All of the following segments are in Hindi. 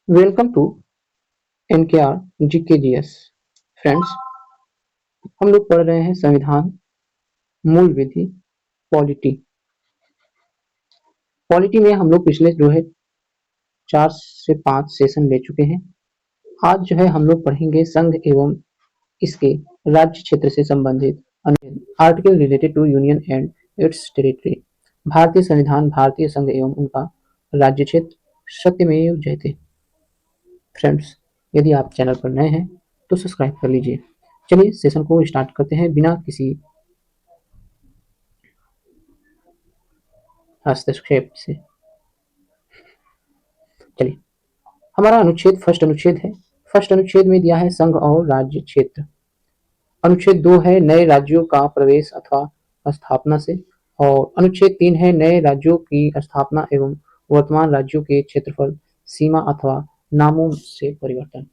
Welcome to NKR GKGS. Friends, हम लोग पढ़ रहे हैं संविधान मूल विधि पॉलिटी। पॉलिटी में हम लोग पिछले जो है 4 से 5 सेशन ले चुके हैं। आज जो है हम लोग पढ़ेंगे संघ एवं इसके राज्य क्षेत्र से संबंधित article related to union and its territory. भारतीय संविधान, भारतीय संघ एवं उनका राज्य क्षेत्र। सत्यमेव जयते। फ्रेंड्स, यदि आप चैनल पर नए हैं तो सब्सक्राइब कर लीजिए। चलिए सेशन को स्टार्ट करते हैं बिना किसी हस्तक्षेप से। चलिए, हमारा अनुच्छेद फर्स्ट अनुच्छेद है। फर्स्ट अनुच्छेद में दिया है संघ और राज्य क्षेत्र। अनुच्छेद 2 है नए राज्यों का प्रवेश अथवा स्थापना से, और अनुच्छेद 3 है नए राज्यों की स्थापना एवं वर्तमान राज्यों के क्षेत्रफल, सीमा अथवा नामों से परिवर्तन।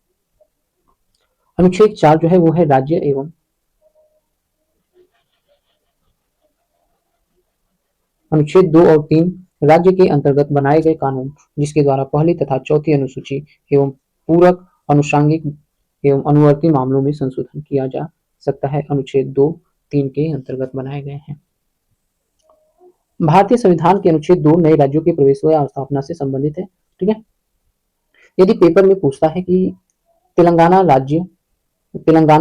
अनुच्छेद 4 जो है वो है राज्य एवं अनुच्छेद 2 और 3 राज्य के अंतर्गत बनाए गए कानून जिसके द्वारा पहली तथा चौथी अनुसूची एवं पूरक अनुषांगिक एवं अनुवर्ती मामलों में संशोधन किया जा सकता है, अनुच्छेद 2, 3 के अंतर्गत बनाए गए हैं। भारतीय संविधान के अनुच्छेद 2 नए राज्यों के प्रवेश या स्थापना से संबंधित है। ठीक है, यदि पेपर में पूछता है कि तेलंगाना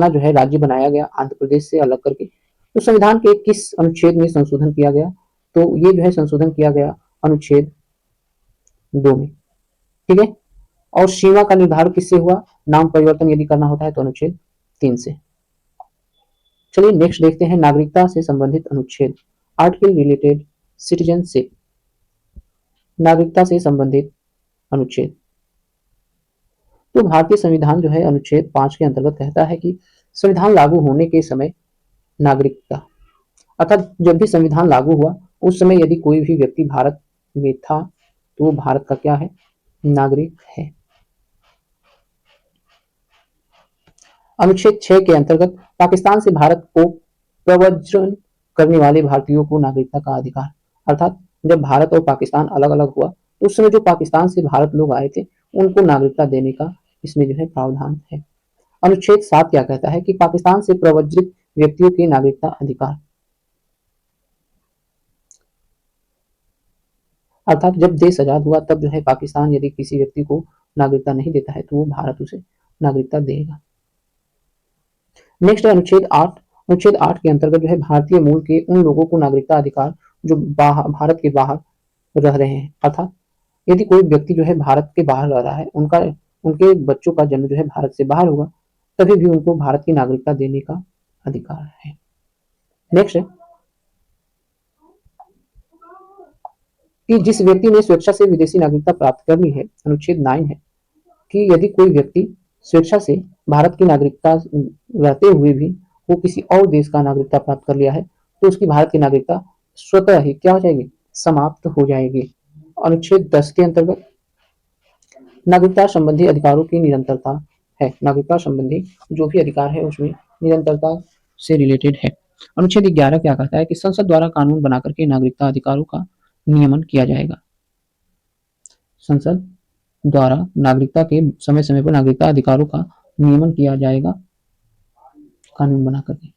जो है राज्य बनाया गया आंध्र प्रदेश से अलग करके, तो संविधान के किस अनुच्छेद में संशोधन किया गया, तो ये जो है संशोधन किया गया अनुच्छेद 2 में। ठीक है, और सीमा का निर्धारण किससे हुआ, नाम परिवर्तन यदि करना होता है तो अनुच्छेद 3 से। चलिए नेक्स्ट देखते हैं नागरिकता से संबंधित अनुच्छेद, आर्टिकल रिलेटेड सिटीजनशिप। नागरिकता से संबंधित अनुच्छेद, तो भारतीय संविधान जो है अनुच्छेद 5 के अंतर्गत कहता है कि संविधान लागू होने के समय नागरिकता, अर्थात जब भी संविधान लागू हुआ उस समय यदि कोई भी व्यक्ति भारत में था तो वो भारत का क्या है, नागरिक है। अनुच्छेद 6 के अंतर्गत पाकिस्तान से भारत को प्रव्रजन करने वाले भारतीयों को नागरिकता का अधिकार, अर्थात जब भारत और पाकिस्तान अलग अलग हुआ उस समय जो पाकिस्तान से भारत लोग आए थे उनको नागरिकता देने का इसमें जो है प्रावधान है। अनुच्छेद 7 क्या कहता है कि पाकिस्तान से प्रव्रजित व्यक्तियों के नागरिकता अधिकार, अर्थात जब देश आजाद हुआ तब जो है पाकिस्तान यदि किसी व्यक्ति को नागरिकता नहीं देता है तो वो भारत उसे नागरिकता देगा। नेक्स्ट है अनुच्छेद 8। अनुच्छेद 8 के अंतर्गत जो है भारतीय मूल के उन लोगों को नागरिकता अधिकार जो भारत के बाहर रह रहे हैं, अर्थात यदि कोई व्यक्ति जो है भारत के बाहर रह रहा है, उनके बच्चों का जन्म जो है भारत से बाहर होगा, तभी भी उनको भारत की नागरिकता देने का अधिकार है। नेक्स्ट है कि जिस व्यक्ति ने स्वेच्छा से विदेशी नागरिकता प्राप्त करनी है, अनुच्छेद 9 है कि यदि कोई व्यक्ति स्वेच्छा से भारत की नागरिकता रहते हुए भी वो किसी और देश का नागरिकता प्राप्त कर लिया है तो उसकी भारत की नागरिकता स्वतः ही क्या हो जाएगी, समाप्त हो जाएगी। अनुच्छेद 10 के अंतर्गत नागरिकता संबंधी अधिकारों की निरंतरता है, नागरिकता संबंधी जो भी अधिकार है उसमें निरंतरता से रिलेटेड है। अनुच्छेद 11 क्या कहता है कि संसद द्वारा कानून बना करके नागरिकता अधिकारों का नियमन किया जाएगा। संसद द्वारा नागरिकता के समय समय पर नागरिकता अधिकारों का नियमन किया जाएगा कानून बना करके।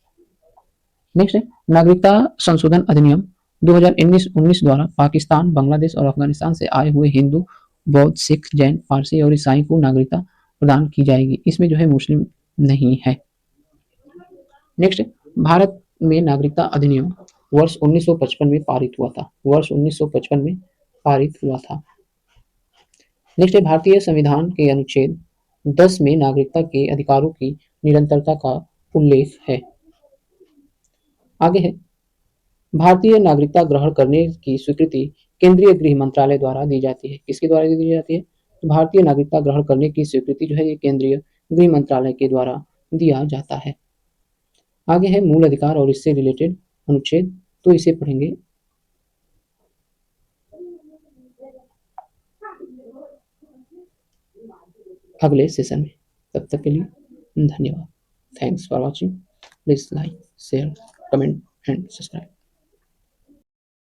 नेक्स्ट है नागरिकता संशोधन अधिनियम 2019 द्वारा पाकिस्तान, बांग्लादेश और अफगानिस्तान से आए हुए हिंदू, बौद्ध, सिख, जैन, पारसी और ईसाई को नागरिकता प्रदान की जाएगी। इसमें जो है मुस्लिम नहीं है। नेक्स्ट, भारत में नागरिकता अधिनियम वर्ष 1955 में पारित हुआ था, वर्ष 1955 में पारित हुआ था। नेक्स्ट है भारतीय संविधान के अनुच्छेद 10 में नागरिकता के अधिकारों की निरंतरता का उल्लेख है। आगे है भारतीय नागरिकता ग्रहण करने की स्वीकृति केंद्रीय गृह मंत्रालय द्वारा दी जाती है। किसके द्वारा दी जाती है, तो भारतीय नागरिकता ग्रहण करने की स्वीकृति जो है ये केंद्रीय गृह मंत्रालय के द्वारा दिया जाता है। आगे है मूल अधिकार और इससे रिलेटेड अनुच्छेद, तो इसे पढ़ेंगे अगले सेशन में। तब तक के लिए धन्यवाद। Thanks for watching. Please like, share, comment and subscribe.